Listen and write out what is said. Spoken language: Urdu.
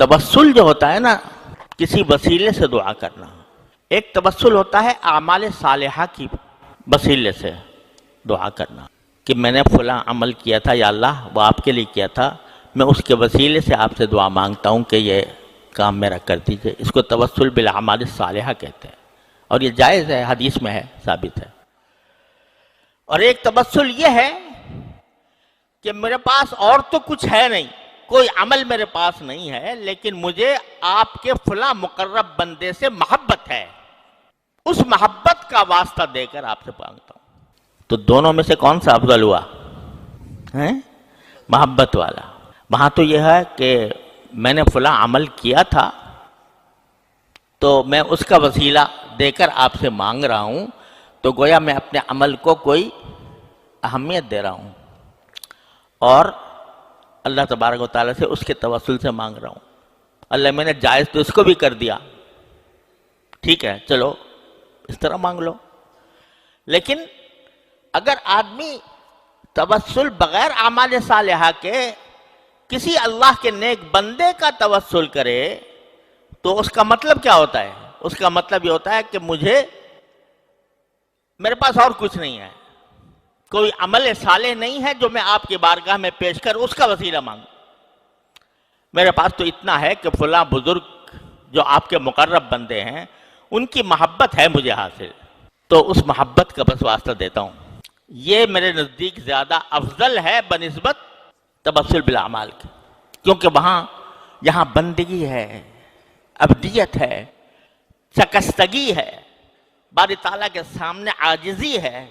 تبسل جو ہوتا ہے نا کسی وسیلے سے دعا کرنا، ایک تبسل ہوتا ہے اعمال صالحہ کی وسیلے سے دعا کرنا کہ میں نے فلاں عمل کیا تھا یا اللہ وہ آپ کے لیے کیا تھا، میں اس کے وسیلے سے آپ سے دعا مانگتا ہوں کہ یہ کام میرا کر دیجئے. اس کو توسل بالاعمال الصالحہ کہتے ہیں، اور یہ جائز ہے، حدیث میں ہے، ثابت ہے. اور ایک تبسل یہ ہے کہ میرے پاس اور تو کچھ ہے نہیں، کوئی عمل میرے پاس نہیں ہے، لیکن مجھے آپ کے فلاں مقرب بندے سے محبت ہے، اس محبت کا واسطہ دے کر آپ سے مانگتا ہوں. تو دونوں میں سے کون سا افضل ہوا؟ محبت والا. وہاں تو یہ ہے کہ میں نے فلاں عمل کیا تھا تو میں اس کا وسیلہ دے کر آپ سے مانگ رہا ہوں، تو گویا میں اپنے عمل کو کوئی اہمیت دے رہا ہوں اور اللہ تبارک و تعالیٰ سے اس کے توسل سے مانگ رہا ہوں. اللہ میں نے جائز تو اس کو بھی کر دیا، ٹھیک ہے چلو اس طرح مانگ لو. لیکن اگر آدمی توسل بغیر اعمال صالحہ کے کسی اللہ کے نیک بندے کا توسل کرے تو اس کا مطلب کیا ہوتا ہے؟ اس کا مطلب یہ ہوتا ہے کہ میرے پاس اور کچھ نہیں ہے، کوئی عمل صالح نہیں ہے جو میں آپ کی بارگاہ میں پیش کر اس کا وسیلہ مانگوں. میرے پاس تو اتنا ہے کہ فلاں بزرگ جو آپ کے مقرب بندے ہیں ان کی محبت ہے مجھے حاصل، تو اس محبت کا بس واسطہ دیتا ہوں. یہ میرے نزدیک زیادہ افضل ہے بنسبت تبسل بالاعمال کے، کیونکہ یہاں بندگی ہے، عبدیت ہے، شکستگی ہے، باری تعالیٰ کے سامنے عاجزی ہے.